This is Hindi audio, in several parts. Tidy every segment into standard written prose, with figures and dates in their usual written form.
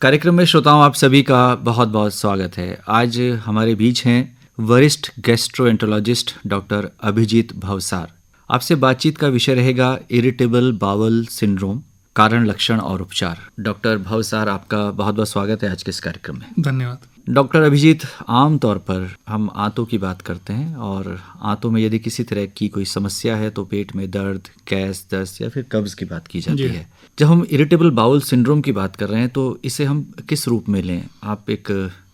कार्यक्रम में श्रोताओं आप सभी का बहुत बहुत स्वागत है। आज हमारे बीच हैं वरिष्ठ गैस्ट्रोएंटरोलॉजिस्ट डॉक्टर अभिजीत भवसार। आपसे बातचीत का विषय रहेगा इरिटेबल बाउल सिंड्रोम, कारण, लक्षण और उपचार। डॉक्टर भवसार, आपका बहुत बहुत स्वागत है आज के इस कार्यक्रम में। धन्यवाद। डॉक्टर अभिजीत, आमतौर पर हम आंतों की बात करते हैं और आंतों में यदि किसी तरह की कोई समस्या है तो पेट में दर्द, गैस, दस्त या फिर कब्ज की बात की जाती है। जब हम इरिटेबल बाउल सिंड्रोम की बात कर रहे हैं तो इसे हम किस रूप में लें? आप एक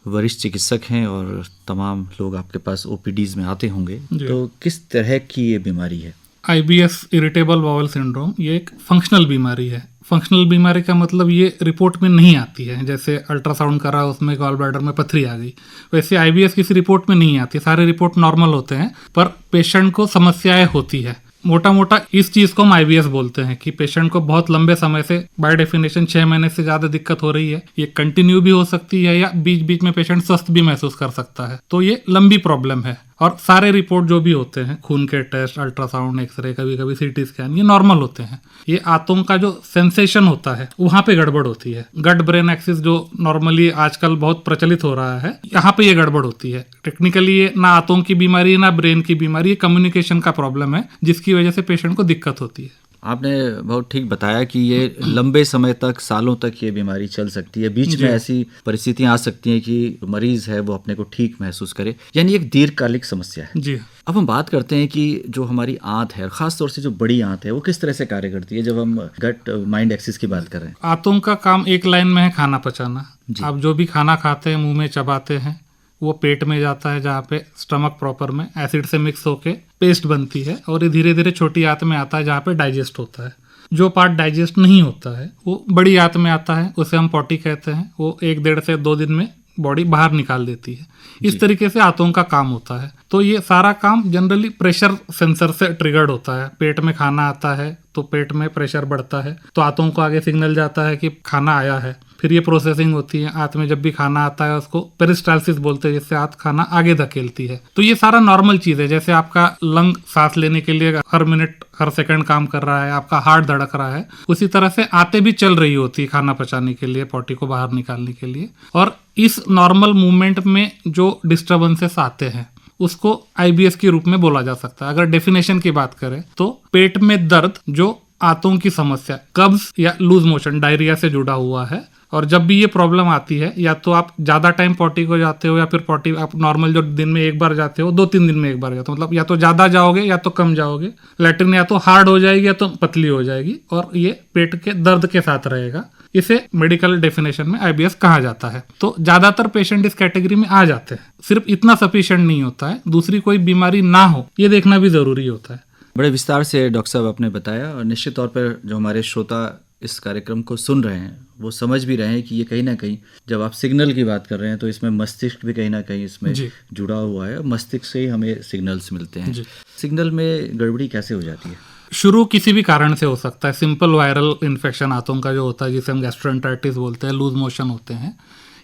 वरिष्ठ चिकित्सक हैं और तमाम लोग आपके पास ओपीडीज में आते होंगे, तो किस तरह की ये बीमारी है? IBS इरिटेबल बाउल सिंड्रोम ये एक फंक्शनल बीमारी है। फंक्शनल बीमारी का मतलब ये रिपोर्ट में नहीं आती है। जैसे अल्ट्रासाउंड करा, उसमें गॉल ब्लैडर में पथरी आ गई, वैसे IBS किसी रिपोर्ट में नहीं आती। सारे रिपोर्ट नॉर्मल होते हैं, पर पेशेंट को समस्याएं होती है। मोटा मोटा इस चीज को हम IBS बोलते हैं कि पेशेंट को बहुत लंबे समय से, बाय डेफिनेशन 6 महीने से ज्यादा दिक्कत हो रही है। ये कंटिन्यू भी हो सकती है या बीच बीच में पेशेंट स्वस्थ भी महसूस कर सकता है। तो ये लंबी प्रॉब्लम है और सारे रिपोर्ट जो भी होते हैं, खून के टेस्ट, अल्ट्रासाउंड, एक्सरे, कभी कभी CT स्कैन, ये नॉर्मल होते हैं। ये आंतों का जो सेंसेशन होता है वहां पे गड़बड़ होती है। गट ब्रेन एक्सिस जो नॉर्मली आजकल बहुत प्रचलित हो रहा है, यहाँ पे ये गड़बड़ होती है। टेक्निकली ये ना आंतों की बीमारी है ना ब्रेन की बीमारी, ये कम्युनिकेशन का प्रॉब्लम है जिसकी वजह से पेशेंट को दिक्कत होती है। आपने बहुत ठीक बताया कि ये लंबे समय तक, सालों तक ये बीमारी चल सकती है। बीच में ऐसी परिस्थितियां आ सकती हैं कि मरीज है वो अपने को ठीक महसूस करे, यानी एक दीर्घकालिक समस्या है। जी। अब हम बात करते हैं कि जो हमारी आंत है, खासतौर से जो बड़ी आंत है, वो किस तरह से कार्य करती है जब हम गट माइंड एक्सिस की बात कर रहे हैं। आंतों का काम एक लाइन में है, खाना पचाना। आप जो भी खाना खाते हैं, मुंह में चबाते हैं, वो पेट में जाता है, जहाँ पे स्टमक प्रॉपर में एसिड से मिक्स होके पेस्ट बनती है और ये धीरे धीरे छोटी आंत में आता है जहाँ पे डाइजेस्ट होता है। जो पार्ट डाइजेस्ट नहीं होता है वो बड़ी आंत में आता है, उसे हम पॉटी कहते हैं। वो 1-1.5 से 2 दिन में बॉडी बाहर निकाल देती है। इस तरीके से आंतों का काम होता है। तो ये सारा काम जनरली प्रेशर सेंसर से ट्रिगर्ड होता है। पेट में खाना आता है तो पेट में प्रेशर बढ़ता है, तो आंतों को आगे सिग्नल जाता है कि खाना आया है। फिर ये प्रोसेसिंग होती है। आंत में जब भी खाना आता है उसको पेरिस्टाल्सिस बोलते हैं, जिससे आंत खाना आगे धकेलती है। तो ये सारा नॉर्मल चीज है। जैसे आपका लंग सांस लेने के लिए हर मिनट, हर सेकंड काम कर रहा है, आपका हार्ट धड़क रहा है, उसी तरह से आंतें भी चल रही होती है खाना पचाने के लिए, पॉटी को बाहर निकालने के लिए। और इस नॉर्मल मूवमेंट में जो डिस्टर्बेंसेस आते हैं उसको IBS के रूप में बोला जा सकता है। अगर डेफिनेशन की बात करें तो पेट में दर्द जो आंतों की समस्या, कब्ज या लूज मोशन, डायरिया से जुड़ा हुआ है। और जब भी ये प्रॉब्लम आती है, या तो आप ज्यादा टाइम पॉटी को जाते हो या फिर पॉटी आप नॉर्मल जो दिन में एक बार जाते हो, 2-3 दिन में एक बार जाते हो, मतलब या तो ज्यादा जाओगे या तो कम जाओगे। लैट्रिन या तो हार्ड हो जाएगी या तो पतली हो जाएगी और ये पेट के दर्द के साथ रहेगा। इसे मेडिकल डेफिनेशन में IBS कहा जाता है। तो ज्यादातर पेशेंट इस कैटेगरी में आ जाते हैं। सिर्फ इतना सफिशिएंट नहीं होता है, दूसरी कोई बीमारी ना हो ये देखना भी जरूरी होता है। बड़े विस्तार से डॉक्टर साहब आपने बताया और निश्चित तौर पर जो हमारे श्रोता इस कार्यक्रम को सुन रहे हैं वो समझ भी रहे हैं कि ये कहीं ना कहीं, जब आप सिग्नल की बात कर रहे हैं तो इसमें मस्तिष्क भी कहीं ना कहीं इसमें जुड़ा हुआ है। मस्तिष्क से ही हमें सिग्नल्स मिलते हैं। सिग्नल में गड़बड़ी कैसे हो जाती है? शुरू किसी भी कारण से हो सकता है। सिंपल वायरल इन्फेक्शन आंतों का जो होता है, जिसे हम गैस्ट्रोएंटराइटिस बोलते हैं, लूज मोशन होते हैं।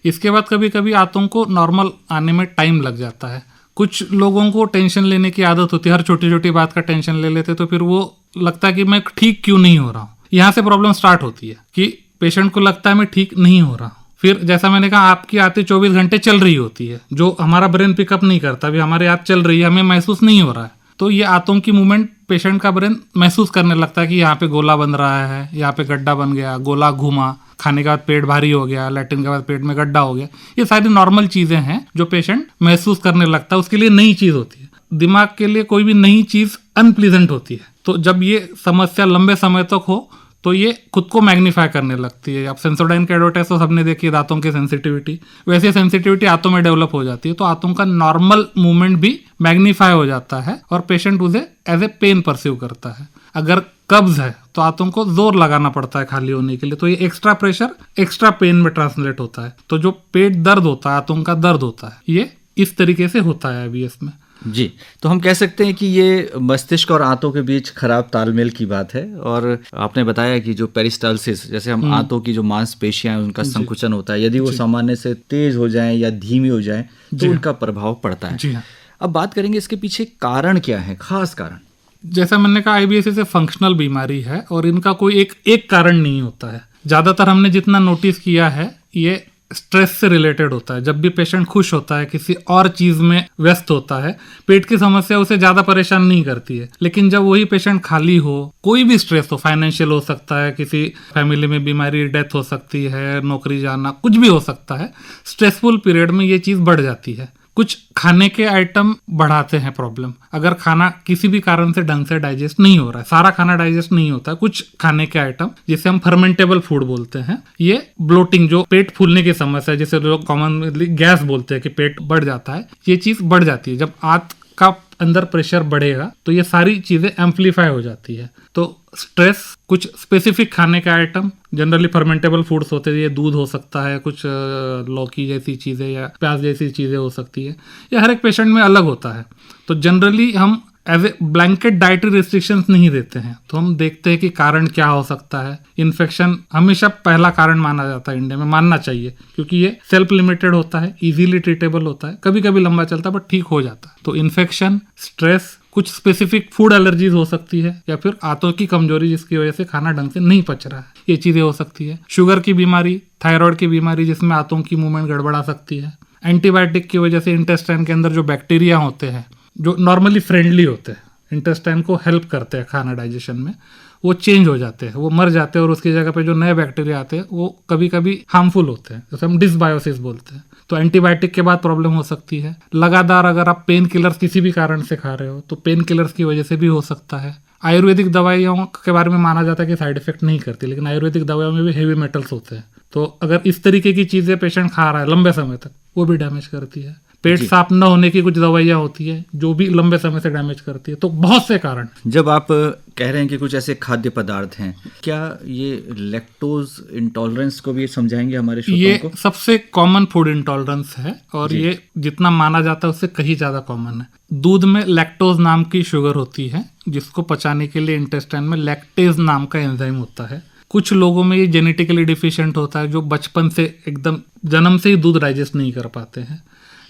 इसके बाद कभी कभी आंतों को नॉर्मल आने में टाइम लग जाता है। कुछ लोगों को टेंशन लेने की आदत होती है, हर छोटी छोटी बात का टेंशन ले लेते, तो फिर वो लगता है कि मैं ठीक क्यों नहीं हो रहा हूँ। यहाँ से प्रॉब्लम स्टार्ट होती है कि पेशेंट को लगता है मैं ठीक नहीं हो रहा। फिर जैसा मैंने कहा, आपकी आंतें 24 घंटे चल रही होती है, जो हमारा ब्रेन पिकअप नहीं करता। अभी हमारी आंत चल रही है, हमें महसूस नहीं हो रहा है। तो ये आंतों की मूवमेंट पेशेंट का ब्रेन महसूस करने लगता है कि यहाँ पे गोला बन रहा है, यहाँ पे गड्ढा बन गया, गोला घूमा, खाने के बाद पेट भारी हो गया, लैट्रिन के बाद पेट में गड्ढा हो गया। ये सारी नॉर्मल चीजें हैं जो पेशेंट महसूस करने लगता है। उसके लिए नई चीज होती है। दिमाग के लिए कोई भी नई चीज अनप्लीजेंट होती है। तो जब ये समस्या लंबे समय तक हो तो ये खुद को मैग्नीफाई करने लगती है। अब सेंसोडाइन कैडो टेस्ट तो सबने देखी है, दांतों की सेंसिटिविटी, वैसे सेंसिटिविटी आंतों में डेवलप हो जाती है। तो आंतों का नॉर्मल मूवमेंट भी मैग्नीफाई हो जाता है और पेशेंट उसे एज ए पेन परसीव करता है। अगर कब्ज है तो आंतों को जोर लगाना पड़ता है खाली होने के लिए, तो ये एक्स्ट्रा प्रेशर एक्स्ट्रा पेन में ट्रांसलेट होता है। तो जो पेट दर्द होता है, आंतों का दर्द होता है, ये इस तरीके से होता है IBS में। जी, तो हम कह सकते हैं कि ये मस्तिष्क और आंतों के बीच खराब तालमेल की बात है। और आपने बताया कि जो पेरिस्टाल्सिस, जैसे हम आंतों की जो मांसपेशियां हैं उनका संकुचन होता है, यदि वो सामान्य से तेज हो जाएं या धीमी हो जाएं तो उनका प्रभाव पड़ता है। अब बात करेंगे इसके पीछे कारण क्या है, खास कारण। जैसा मैंने कहा, IBS से फंक्शनल बीमारी है और इनका कोई एक कारण नहीं होता है। ज्यादातर हमने जितना नोटिस किया है ये स्ट्रेस से रिलेटेड होता है। जब भी पेशेंट खुश होता है, किसी और चीज में व्यस्त होता है, पेट की समस्या उसे ज्यादा परेशान नहीं करती है। लेकिन जब वही पेशेंट खाली हो, कोई भी स्ट्रेस हो, फाइनेंशियल हो सकता है, किसी फैमिली में बीमारी, डेथ हो सकती है, नौकरी जाना, कुछ भी हो सकता है, स्ट्रेसफुल पीरियड में ये चीज बढ़ जाती है। कुछ खाने के आइटम बढ़ाते हैं प्रॉब्लम। अगर खाना किसी भी कारण से ढंग से डाइजेस्ट नहीं हो रहा है, सारा खाना डाइजेस्ट नहीं होता, कुछ खाने के आइटम जिसे हम फर्मेंटेबल फूड बोलते हैं, ये ब्लोटिंग, जो पेट फूलने की समस्या है, जिसे लोग कॉमनली गैस बोलते हैं कि पेट बढ़ जाता है, ये चीज बढ़ जाती है। जब आंत का अंदर प्रेशर बढ़ेगा तो ये सारी चीजें एम्पलीफाई हो जाती है। तो स्ट्रेस, कुछ स्पेसिफिक खाने के आइटम, जनरली फर्मेंटेबल फूड्स होते हैं, ये दूध हो सकता है, कुछ लौकी जैसी चीजें या प्याज जैसी चीजें हो सकती है, ये हर एक पेशेंट में अलग होता है। तो जनरली हम as a blanket dietary restrictions नहीं देते हैं, तो हम देखते हैं कि कारण क्या हो सकता है। इन्फेक्शन हमेशा पहला कारण माना जाता है, इंडिया में मानना चाहिए, क्योंकि ये सेल्फ लिमिटेड होता है, इजीली ट्रीटेबल होता है, कभी कभी लंबा चलता है बट ठीक हो जाता है। तो इन्फेक्शन, स्ट्रेस, कुछ स्पेसिफिक फूड एलर्जीज हो सकती है, या फिर आंतों की कमजोरी जिसकी वजह से खाना ढंग से नहीं पच रहा है, ये चीजें हो सकती है। शुगर की बीमारी, थायराइड की बीमारी जिसमें आंतों की मूवमेंट गड़बड़ा सकती है। एंटीबायोटिक की वजह से इंटेस्टाइन के अंदर जो बैक्टीरिया होते हैं, जो नॉर्मली फ्रेंडली होते हैं, इंटेस्टाइन को हेल्प करते हैं खाना डाइजेशन में, वो चेंज हो जाते हैं, वो मर जाते हैं, और उसकी जगह पे जो नए बैक्टीरिया आते हैं वो कभी कभी हार्मफुल होते हैं, जैसे हम डिसबायोसिस बोलते हैं। तो एंटीबायोटिक के बाद प्रॉब्लम हो सकती है। लगातार अगर आप पेन किलर्स किसी भी कारण से खा रहे हो तो पेन किलर्स की वजह से भी हो सकता है। आयुर्वेदिक दवाइयों के बारे में माना जाता है कि साइड इफेक्ट नहीं करती, लेकिन आयुर्वेदिक दवाइयों में भी हेवी मेटल्स होते हैं, तो अगर इस तरीके की चीजें पेशेंट खा रहा है लंबे समय तक, वो भी डैमेज करती है। पेट साफ न होने की कुछ दवाइयाँ होती है जो भी लंबे समय से डैमेज करती है। तो बहुत से कारण। जब आप कह रहे हैं कि कुछ ऐसे खाद्य पदार्थ हैं, क्या ये लैक्टोज इंटॉलरेंस को भी समझाएंगे हमारे श्रोताओं को? ये सबसे कॉमन फूड इंटॉलरेंस है, और ये जितना माना जाता है उससे कहीं ज्यादा कॉमन है। दूध में लैक्टोज नाम की शुगर होती है, जिसको पचाने के लिए इंटेस्टाइन में लैक्टेज नाम का एंजाइम होता है। कुछ लोगों में ये जेनेटिकली डिफिशिएंट होता है, जो बचपन से एकदम जन्म से ही दूध डाइजेस्ट नहीं कर पाते हैं।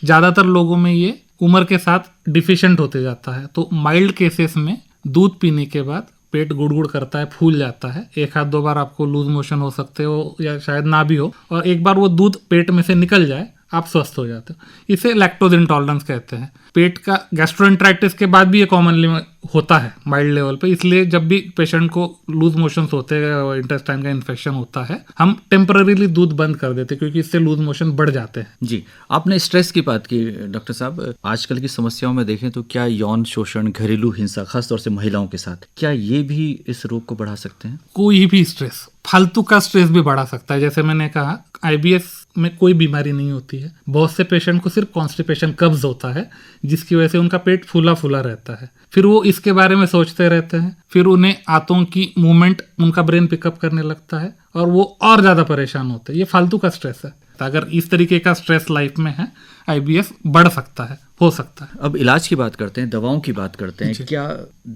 ज़्यादातर लोगों में ये उम्र के साथ डिफिशिएंट होते जाता है। तो माइल्ड केसेस में दूध पीने के बाद पेट गुड़गुड़ करता है, फूल जाता है, एक आध दो बार आपको लूज मोशन हो सकते हो या शायद ना भी हो, और एक बार वो दूध पेट में से निकल जाए, आप स्वस्थ हो जाते हो। इसे लैक्टोज इंटॉलरेंस कहते हैं। पेट का गैस्ट्रोएंटेराइटिस के बाद भी ये कॉमनली होता है माइल्ड लेवल पे, इसलिए जब भी पेशेंट को लूज मोशंस होते हैं, इंटेस्टाइन का इन्फेक्शन होता है, हम टेम्पररीली दूध बंद कर देते हैं, क्योंकि इससे लूज मोशन बढ़ जाते हैं। जी, आपने स्ट्रेस की बात की डॉक्टर साहब। आजकल की समस्याओं में देखें तो क्या यौन शोषण, घरेलू हिंसा, खासतौर से महिलाओं के साथ, क्या ये भी इस रोग को बढ़ा सकते हैं? कोई भी स्ट्रेस, फालतू का स्ट्रेस भी बढ़ा सकता है। जैसे मैंने कहा, आईबीएस में कोई बीमारी नहीं होती है, बहुत से पेशेंट को सिर्फ कॉन्स्टिपेशन, कब्ज होता है, जिसकी वजह से उनका पेट फूला फूला रहता है। फिर वो इसके बारे में सोचते रहते हैं, फिर उन्हें आंतों की मूवमेंट उनका ब्रेन पिकअप करने लगता है, और वो और ज्यादा परेशान होते हैं। ये फालतू का स्ट्रेस है। अगर इस तरीके का स्ट्रेस लाइफ में है, आईबीएस बढ़ सकता है, हो सकता है। अब इलाज की बात करते हैं, दवाओं की बात करते हैं। क्या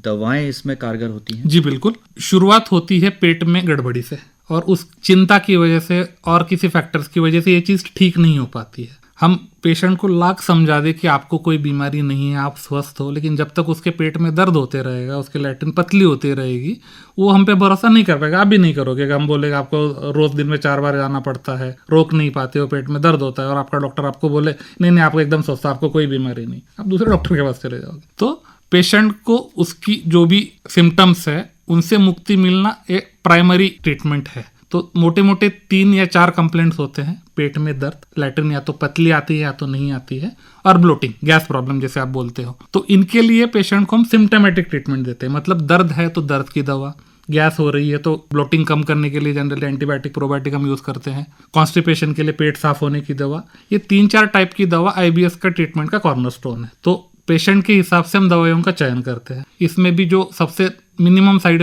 दवाएं इसमें कारगर होती हैं? जी बिल्कुल। शुरुआत होती है पेट में गड़बड़ी से, और उस चिंता की वजह से और किसी फैक्टर्स की वजह से ये चीज ठीक नहीं हो पाती है। हम पेशेंट को लाख समझा दे कि आपको कोई बीमारी नहीं है, आप स्वस्थ हो, लेकिन जब तक उसके पेट में दर्द होते रहेगा, उसकी लैट्रिन पतली होती रहेगी, वो हम पे भरोसा नहीं कर पाएगा। आप भी नहीं करोगे। हम बोलेगा आपको रोज दिन में 4 बार जाना पड़ता है, रोक नहीं पाते हो, पेट में दर्द होता है, और आपका डॉक्टर आपको बोले नहीं आपको एकदम स्वस्थ, आपको कोई बीमारी नहीं, आप दूसरे डॉक्टर के पास चले जाओगे। तो पेशेंट को उसकी जो भी सिम्टम्स है उनसे मुक्ति मिलना एक प्राइमरी ट्रीटमेंट है। तो मोटे मोटे 3 या 4 कंप्लेंट्स होते हैं। पेट में दर्द, लैट्रिन या तो पतली आती है या तो नहीं आती है, और ब्लोटिंग, गैस प्रॉब्लम जैसे आप बोलते हो। तो इनके लिए पेशेंट को हम सिम्टोमेटिक ट्रीटमेंट देते हैं। मतलब दर्द है तो दर्द की दवा, गैस हो रही है तो ब्लोटिंग कम करने के लिए जनरली एंटीबायोटिक, प्रोबायोटिक हम यूज करते हैं, कॉन्स्टिपेशन के लिए पेट साफ होने की दवा। ये 3-4 टाइप की दवा आईबीएस का ट्रीटमेंट का कॉर्नरस्टोन है। तो पेशेंट के हिसाब से हम दवाइयों का चयन करते हैं। इसमें भी जो सबसे मिनिमम साइड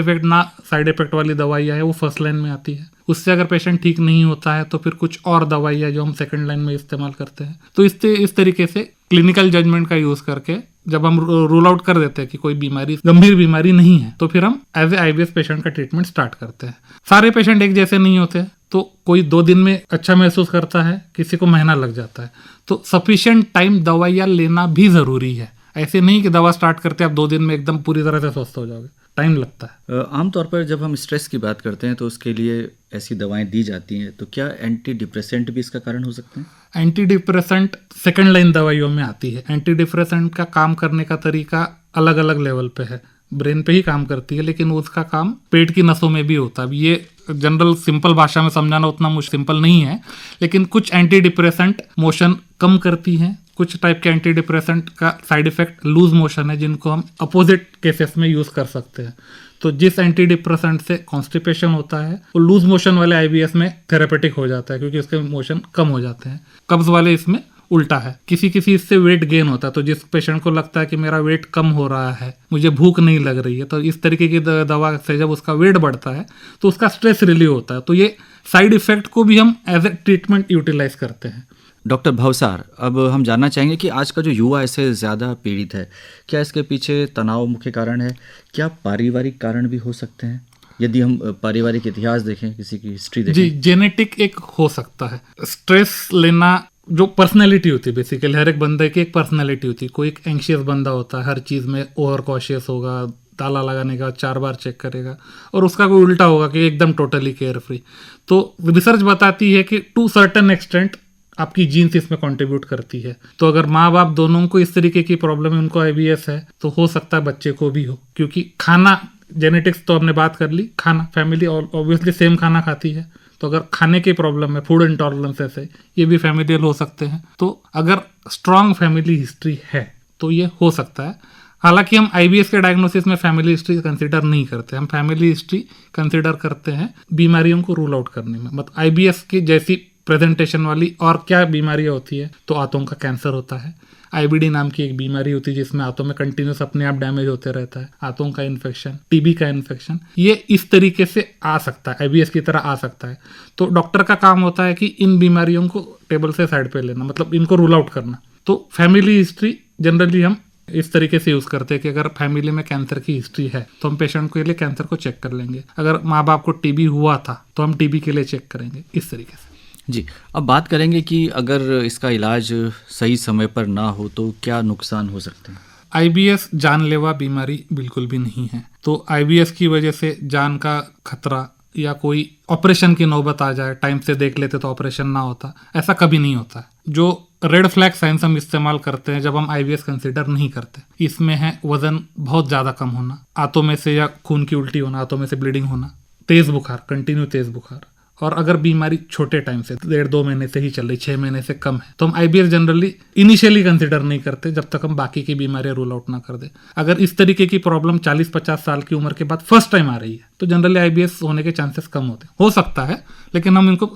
इफेक्ट वाली दवाइयाँ है वो फर्स्ट लाइन में आती है। उससे अगर पेशेंट ठीक नहीं होता है तो फिर कुछ और दवाइयाँ जो हम सेकंड लाइन में इस्तेमाल करते हैं। तो इस तरीके से क्लिनिकल जजमेंट का यूज करके जब हम रूल आउट कर देते हैं कि कोई बीमारी, गंभीर बीमारी नहीं है, तो फिर हम एज ए आईबीएस पेशेंट का ट्रीटमेंट स्टार्ट करते हैं। सारे पेशेंट एक जैसे नहीं होते, तो कोई 2 दिन में अच्छा महसूस करता है, किसी को महीना लग जाता है। तो सफिशिएंट टाइम दवाइयाँ लेना भी जरूरी है। ऐसे नहीं कि दवा स्टार्ट करते आप 2 दिन में एकदम पूरी तरह से स्वस्थ हो जाओगे। टाइम लगता है। आमतौर पर जब हम स्ट्रेस की बात करते हैं तो उसके लिए ऐसी दवाएं दी जाती हैं, तो क्या एंटी डिप्रेसेंट भी इसका कारण हो सकते हैं? एंटी डिप्रेसेंट सेकेंड लाइन दवाइयों में आती है। एंटी डिप्रेसेंट का काम करने का तरीका अलग अलग लेवल पे है, ब्रेन पे ही काम करती है, लेकिन उसका काम पेट की नसों में भी होता है। अब ये जनरल सिंपल भाषा में समझाना उतना सिंपल नहीं है, लेकिन कुछ एंटी डिप्रेसेंट मोशन कम करती हैं, कुछ टाइप के एंटी डिप्रेसेंट का साइड इफेक्ट लूज मोशन है, जिनको हम अपोजिट केसेस में यूज कर सकते हैं। तो जिस एंटी डिप्रेसेंट से कॉन्स्टिपेशन होता है वो लूज मोशन वाले आईबीएस में थेरेपेटिक हो जाता है, क्योंकि उसके मोशन कम हो जाते हैं। कब्ज वाले इसमें उल्टा है, किसी किसी इससे वेट गेन होता है। तो जिस पेशेंट को लगता है कि मेरा वेट कम हो रहा है, मुझे भूख नहीं लग रही है, तो इस तरीके की दवा से जब उसका वेट बढ़ता है तो उसका स्ट्रेस रिलीव होता है। तो ये साइड इफेक्ट को भी हम एज ए ट्रीटमेंट यूटिलाइज करते हैं। डॉक्टर भवसार, अब हम जानना चाहेंगे कि आज का जो युवा इससे ज़्यादा पीड़ित है, क्या इसके पीछे तनाव मुख्य कारण है? क्या पारिवारिक कारण भी हो सकते हैं? यदि हम पारिवारिक इतिहास देखें, किसी की हिस्ट्री देखें। जी, जेनेटिक एक हो सकता है। स्ट्रेस लेना जो पर्सनैलिटी होती है, बेसिकली हर एक बंदे की एक पर्सनैलिटी होती है। कोई एक एंशियस बंदा होता है, हर चीज़ में ओवर कॉशियस होगा, ताला लगाने का 4 बार चेक करेगा, और उसका कोई उल्टा होगा कि एकदम टोटली केयर फ्री। तो रिसर्च बताती है कि टू सर्टेन एक्सटेंट आपकी जीन्स इसमें कंट्रीब्यूट करती है। तो अगर माँ बाप दोनों को इस तरीके की प्रॉब्लम है, उनको आईबीएस है, तो हो सकता है बच्चे को भी हो, क्योंकि खाना, जेनेटिक्स तो हमने बात कर ली, खाना फैमिली ऑब्वियसली सेम खाना खाती है, तो अगर खाने की प्रॉब्लम है, फूड इंटॉलरेंस है, ये भी फैमिलियल हो सकते हैं। तो अगर स्ट्रांग फैमिली हिस्ट्री है तो ये हो सकता है। हालांकि हम आईबीएस के डायग्नोसिस में फैमिली हिस्ट्री कंसीडर नहीं करते, हम फैमिली हिस्ट्री कंसीडर करते हैं बीमारियों को रूल आउट करने में। मतलब आईबीएस की जैसी प्रेजेंटेशन वाली और क्या बीमारियां होती है, तो आंतों का कैंसर होता है, आईबीडी नाम की एक बीमारी होती है जिसमें आंतों में कंटिन्यूस अपने आप डैमेज होते रहता है, आंतों का इन्फेक्शन, टीबी का इन्फेक्शन, ये इस तरीके से आ सकता है, आईबीएस की तरह आ सकता है। तो डॉक्टर का काम होता है कि इन बीमारियों को टेबल से साइड पे लेना, मतलब इनको रूल आउट करना। तो फैमिली हिस्ट्री जनरली हम इस तरीके से यूज करते हैं कि अगर फैमिली में कैंसर की हिस्ट्री है तो हम पेशेंट के लिए कैंसर को चेक कर लेंगे। अगर माँ बाप को टीबी हुआ था तो हम टीबी के लिए चेक करेंगे, इस तरीके से। जी, अब बात करेंगे कि अगर इसका इलाज सही समय पर ना हो तो क्या नुकसान हो सकते हैं? आईबीएस जानलेवा बीमारी बिल्कुल भी नहीं है। तो आईबीएस की वजह से जान का खतरा या कोई ऑपरेशन की नौबत आ जाए, टाइम से देख लेते तो ऑपरेशन ना होता, ऐसा कभी नहीं होता है। जो रेड फ्लैग साइंस हम इस्तेमाल करते हैं जब हम आईबीएस कंसीडर नहीं करते, इसमें है वजन बहुत ज़्यादा कम होना, आंतों में से या खून की उल्टी होना, आंतों में से ब्लीडिंग होना, तेज बुखार, कंटिन्यू तेज बुखार, और अगर बीमारी छोटे टाइम से 1.5-2 महीने से ही चल रही, 6 महीने से कम है, तो हम आईबीएस जनरली इनिशियली कंसीडर नहीं करते जब तक हम बाकी की बीमारियां रूल आउट ना कर दे। अगर इस तरीके की प्रॉब्लम 40-50 साल की उम्र के बाद फर्स्ट टाइम आ रही है तो जनरली आईबीएस होने के चांसेस कम होते हैं। हो सकता है, लेकिन हम इनको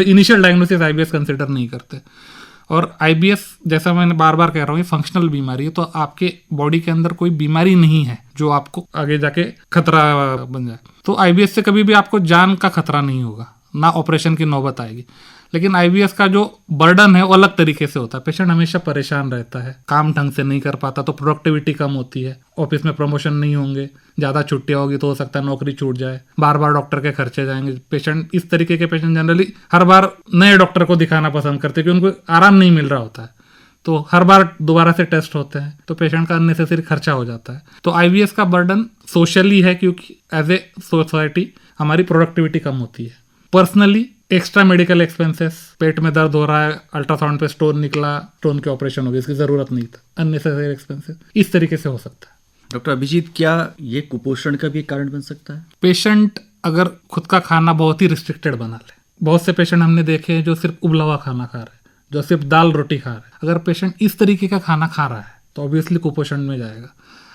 इनिशियल डायग्नोसिस आईबीएस कंसीडर नहीं करते। और आईबीएस, जैसा मैंने बार बार कह रहा हूँ, ये फंक्शनल बीमारी है, तो आपके बॉडी के अंदर कोई बीमारी नहीं है जो आपको आगे जाके खतरा बन जाए। तो आईबीएस से कभी भी आपको जान का खतरा नहीं होगा, ना ऑपरेशन की नौबत आएगी। लेकिन आईबीएस का जो बर्डन है वो अलग तरीके से होता है। पेशेंट हमेशा परेशान रहता है, काम ढंग से नहीं कर पाता तो प्रोडक्टिविटी कम होती है, ऑफिस में प्रमोशन नहीं होंगे, ज़्यादा छुट्टियां होगी तो हो सकता है नौकरी छूट जाए, बार बार डॉक्टर के खर्चे जाएंगे। पेशेंट, इस तरीके के पेशेंट जनरली हर बार नए डॉक्टर को दिखाना पसंद करते हैं क्योंकि उनको आराम नहीं मिल रहा होता है, तो हर बार दोबारा से टेस्ट होते हैं, तो पेशेंट का अननेसेसरी खर्चा हो जाता है। तो आईबीएस का बर्डन सोशली है क्योंकि एज ए सोसाइटी हमारी प्रोडक्टिविटी कम होती है। पर्सनली एक्स्ट्रा मेडिकल एक्सपेंसेस, पेट में दर्द हो रहा है, अल्ट्रासाउंड पे स्टोन निकला, स्टोन की ऑपरेशन होगी, इसकी जरूरत नहीं था, अननेसेसरी एक्सपेंसेस, इस तरीके से हो सकता है। डॉक्टर अभिजीत, क्या ये कुपोषण का भी एक कारण बन सकता है? पेशेंट अगर खुद का खाना बहुत ही रिस्ट्रिक्टेड बना ले, बहुत से पेशेंट हमने देखे हैं जो सिर्फ उबला हुआ खाना खा रहे हैं, जो सिर्फ दाल रोटी खा रहे हैं। अगर पेशेंट इस तरीके का खाना खा रहा है तो ऑब्वियसली कुपोषण में जाएगा।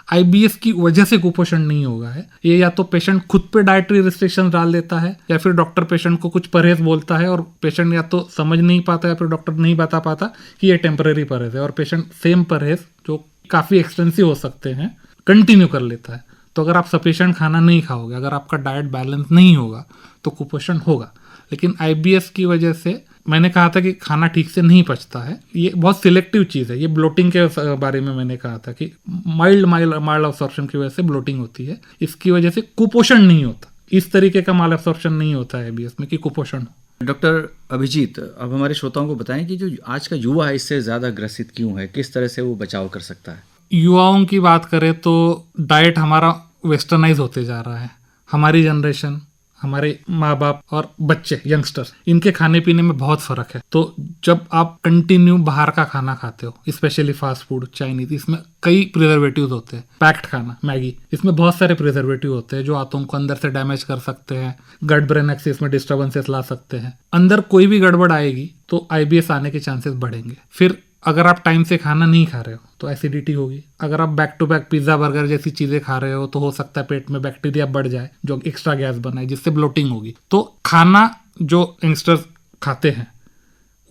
आईबीएस की वजह से कुपोषण नहीं होगा है, ये या तो पेशेंट खुद पे डाइटरी रिस्ट्रिक्शन डाल देता है या फिर डॉक्टर पेशेंट को कुछ परहेज बोलता है और पेशेंट या तो समझ नहीं पाता या फिर डॉक्टर नहीं बता पाता कि ये टेम्परेरी परहेज है, और पेशेंट सेम परहेज जो काफ़ी एक्सपेंसिव हो सकते हैं कंटिन्यू कर लेता है। तो अगर आप सफिशिएंट खाना नहीं खाओगे, अगर आपका डाइट बैलेंस नहीं होगा तो कुपोषण होगा। लेकिन आईबीएस की वजह से मैंने कहा था कि खाना ठीक से नहीं पचता है, ये बहुत सिलेक्टिव चीज़ है। ये ब्लोटिंग के बारे में मैंने कहा था कि माइल्ड अब्सॉर्प्शन की वजह से ब्लोटिंग होती है, इसकी वजह से कुपोषण नहीं होता। इस तरीके का माल अब्सॉर्प्शन नहीं होता है आईबीएस में कि कुपोषण हो। डॉक्टर अभिजीत, अब हमारे श्रोताओं को बताएं कि जो आज का युवा है इससे ज़्यादा ग्रसित क्यों है, किस तरह से वो बचाव कर सकता है? युवाओं की बात करें तो डाइट हमारा वेस्टर्नाइज होते जा रहा है। हमारी जनरेशन, हमारे माँ बाप और बच्चे, यंगस्टर्स, इनके खाने पीने में बहुत फर्क है। तो जब आप कंटिन्यू बाहर का खाना खाते हो, स्पेशली फास्ट फूड, चाइनीज, इसमें कई प्रिजर्वेटिव्स होते हैं। पैक्ड खाना, मैगी, इसमें बहुत सारे प्रिजर्वेटिव होते हैं जो आंतों को अंदर से डैमेज कर सकते हैं, गट ब्रेन एक्सिस में डिस्टर्बेंसेस ला सकते हैं। अंदर कोई भी गड़बड़ आएगी तो IBS आने के चांसेस बढ़ेंगे। फिर अगर आप टाइम से खाना नहीं खा रहे हो तो एसिडिटी होगी। अगर आप back to back pizza, burger जैसी चीजें खा रहे हो तो हो सकता है पेट में बैक्टीरिया बढ़ जाए जो एक्स्ट्रा गैस बनाए, जिससे ब्लोटिंग होगी। तो खाना जो यंगस्टर्स खाते हैं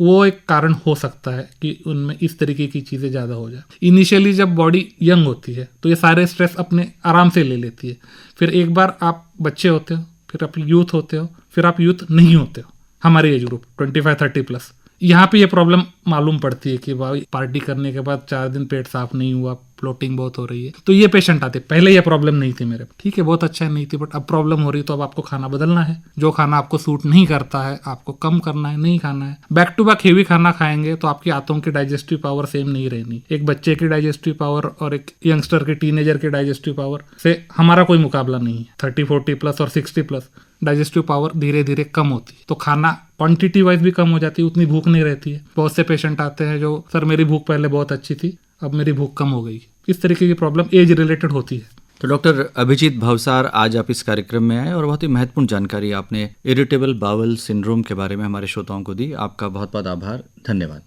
वो एक कारण हो सकता है कि उनमें इस तरीके की चीजें ज्यादा हो जाए। इनिशियली जब बॉडी यंग होती है तो ये सारे स्ट्रेस अपने आराम से ले लेती है। फिर एक बार आप बच्चे होते हो, फिर आप यूथ होते हो, फिर आप यूथ नहीं होते हो, हमारे एज ग्रुप 25-30+, यहाँ पे ये प्रॉब्लम मालूम पड़ती है कि भाई पार्टी करने के बाद 4 दिन पेट साफ नहीं हुआ, फ्लोटिंग बहुत हो रही है। तो ये पेशेंट आते, पहले ये प्रॉब्लम नहीं थी मेरे, ठीक है, बहुत अच्छा नहीं थी, बट अब प्रॉब्लम हो रही तो अब आपको खाना बदलना है। जो खाना आपको सूट नहीं करता है आपको कम करना है, नहीं खाना है। बैक टू बैक हेवी खाना खाएंगे तो आपकी आंतों की डाइजेस्टिव पावर सेम नहीं रहनी। एक बच्चे की डाइजेस्टिव पावर और एक यंगस्टर के, टीनेजर के डाइजेस्टिव पावर से हमारा कोई मुकाबला नहीं है। 30-40+ और 60+ डाइजेस्टिव पावर धीरे धीरे कम होती है, तो खाना क्वांटिटी वाइज भी कम हो जाती है, उतनी भूख नहीं रहती है। बहुत से पेशेंट आते हैं जो, सर मेरी भूख पहले बहुत अच्छी थी, अब मेरी भूख कम हो गई। इस तरीके की प्रॉब्लम एज रिलेटेड होती है। तो डॉक्टर अभिजीत भवसार, आज आप इस कार्यक्रम में आए और बहुत ही महत्वपूर्ण जानकारी आपने इरिटेबल बाउल सिंड्रोम के बारे में हमारे श्रोताओं को दी। आपका बहुत बहुत आभार, धन्यवाद।